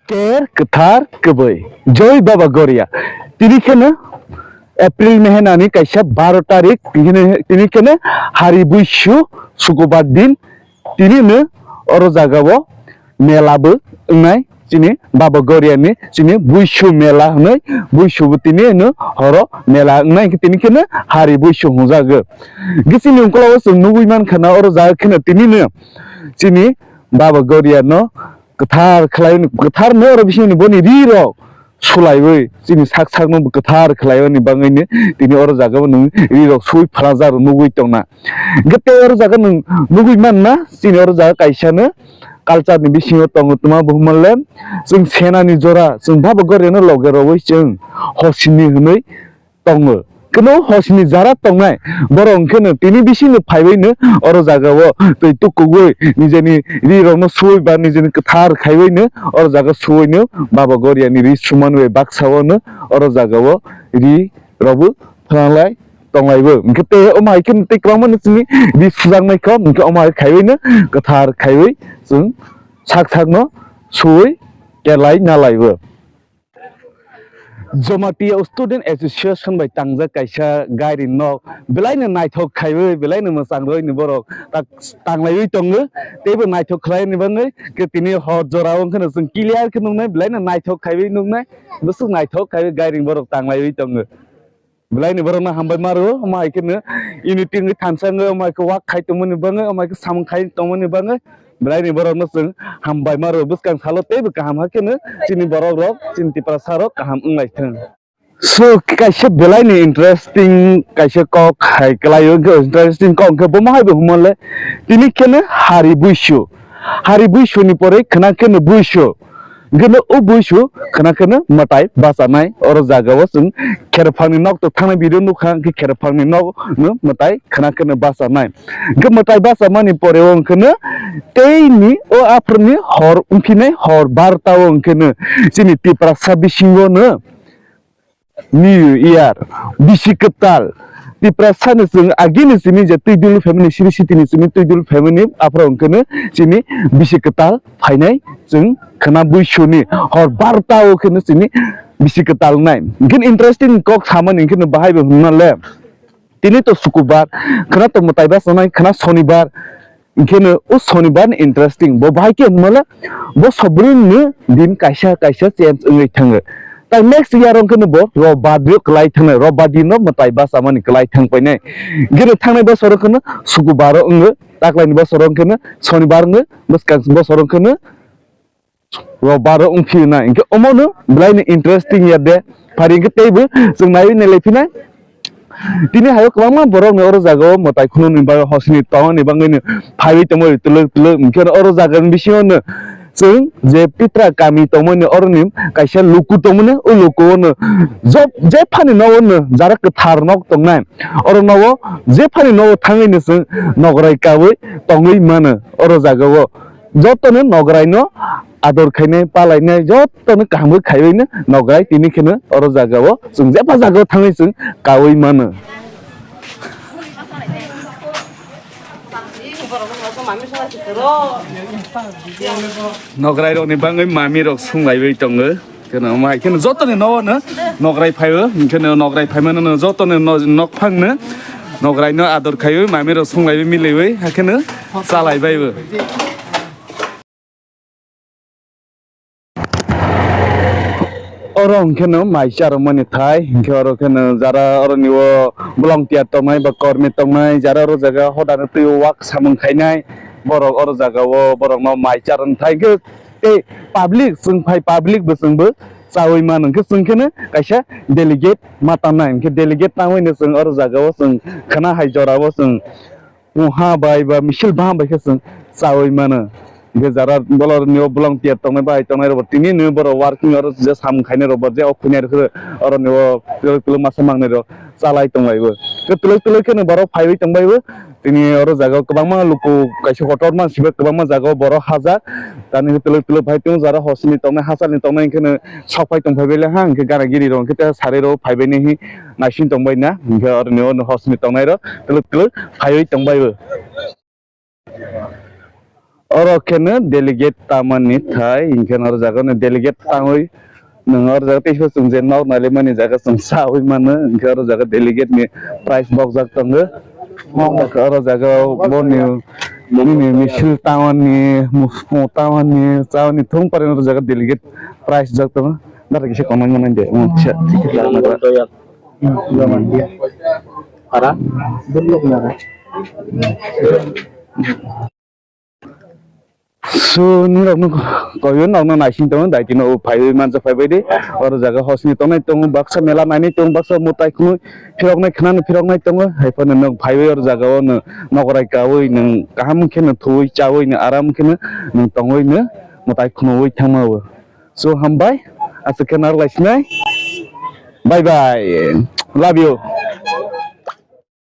Ker ketar kebay joy baba goria tini kena April mehenani kaisa 12 tarik tini kena hari buiso sukubar din tini ne oro jagao melabo ngai chini baba goria ni chini buiso mela ngai buiso tini ne horo mela ngai tini kena hari buiso hujago gisini ungkolawo sung nugui man khana oro jaga kena tini ne chini baba goria no ketar kelayon ketar no ora bisini boni riro sulaiwe chini sak sak no ketar kelayon ni bangaini tini ora jaga nung riro sui phrajar nugui tongna gete ora jaga nung nugui manna chini ora jaga kaisa no culture ni bisingo tongo tuma buhmalle जों सेनानि जरा जों बाबा गोरियानो लगे जों हसिनि होनै tongo keno hosini jara tongnai borong keno tini bisini phaibaino oro jagao tui tukugui nijeni rirokno sui ba nijeni ketar khaibaino oro jaga suino baba goriani ri sumanwe baksawono oro jagao ri robu phanglai tonglaibo ngete omai ken tikramo nitsini ri sujangnai ko ngke omai khaibaino ketar khaibai जों sak sakno sui kelai nalaibo Jomati student association by tangja kaisa gairi no belaina naithok khaiwe belaina mosangroi ni borok tak tanglaiwi tongo tebo naithok khlai ni bangai ke tini hor joraw khana sung clear ke nungnai belaina naithok khaiwi nungnai busu naithok khaiwe gairi borok tanglaiwi tongo belaina borok na hambai maru mai ke ne unity ngi thansang mai ke wak khai tomoni bangai mai ke sam khai tomoni bangai belaina borok no sung hambai maru buskang salo tebo kaham hakene chini borok rok chini tiprasarok kaham unglai thang so kaisa belaini interesting kaisa kok hai kelayo interesting kok ke bomai bo humale tini kene hari buiso ni pore khana kene buiso geno o buiso khana kene matai basanai oro jagao sung kherphangni nok to thana video nukhang ke kherphangni nok no matai khana kene basanai ge matai basamani pore on kene teini o aprni hor umphine hor barta on kene chini tipra sabisingo no New Year, bisi ketal, di perasaan sing agini sini jatuh dulu family sini sini dulu family apa orang kena sini bisi ketal, finai sing kena buiso ni, hor bartau kena sini bisi ketal nai. Mungkin interesting kok sama nih kena bahaya benar Tini to sukubar, kena to mutaiba sama kena sonibar. Mungkin sonibar interesting, bahaya ke malah, sabrin ni din kaisa chance engai thangga. Tak next year orang kena bo robadi kelai thang robadi no matai bas amani kelai thang paine gere thang bas orang kena suku baro enge tak lain bas orang kena sonibar enge bas orang kena robaro ungki na inke omono blaine interesting ya de pari ke tebe जों nayi ne lepina tini hayo kwama borok ne oro jago matai khunu ni ba hosni taw ni bangene phaiwi tamo tuluk inke oro jaga bision जों जे पित्रा कामी तमने अरनिम काइसा लुकु तमने ओ लुकुनो जब जे फानि नवनो जारा कथार नक तंगनाय अरनवो जे फानि नव थाङैनो जों नगराय काबै तंगै मानो अर जागावो जतनो नगरायनो आदर खायनाय पालायनाय जतनो कामबो खायैनो नगराय तिनिखेनो अर जागावो जों जेबा जागाव थाङै जों कावै मानो Nograi rok ni bangai mami rok sungai tongo kena mai kena jotone no na nograi phaibo kena nograi phaimano no jotone nok phangno nograi no ador khayo mami rok sungai milaibai hakene chalaibai orang kena mai cara mani thai ke orang kena jara orang niwo belong tiat tomai ba kormi tomai jara orang jaga hodana tu wak samung khainai borok oro jaga wo borok no mai charan thai ke te public sung phai public bo sung bo chawai man ke sung kene kaisa delegate mata nai ke delegate na hoine sung oro jaga wo sung khana hai jora wo sung uha bai ba misil ba bai ke sung chawai man ke jara bolor niwo belong tiat tomai bai tomai ro tini ne boro working oro je sam khaine ro bo je okhuniar ke oro niwo tuluk masa mang ne ro chalai tongai bo ke tuluk ke ne boro phai tongai bo tini oro jaga kebangma luku kaisa hotor man sibe kebangma jaga boro haja tani tuluk bhai tung jara hosni tomai hasani tomai kene sokai tong bhaibele hang ke gara giri ro ke sare ro phaibe ni hi nasin tongbai na ke oro ne hosni tomai ro tuluk phai tongbai bo oro kene delegate tamani thai ingken oro jaga ne delegate tangoi nang oro jaga teiso sung je nok nale mani jaga sung sawi mana ingke oro jaga delegate ni price box jak tongo oro jaga boni ni misil tawani musmo tawani tawani thung pare oro jaga delegate price jak tongo dar kise komang mana de cha tiket la na Para belum ya. so ni rok no koyo nok no naising tongo dai tino phai manja phai bai de oro jaga hosni tongnai tongo baksa mela naini tongo baksa mutai kunu phiroknai khana phiroknai tongo haifano nok phai bai oro jaga o no nogorai kawoi nang kaham kheno thui chawoi no aram kheno nang tongoi no mutai khunu oi thangmawo so hambai asa kenar laisnai bye bye love you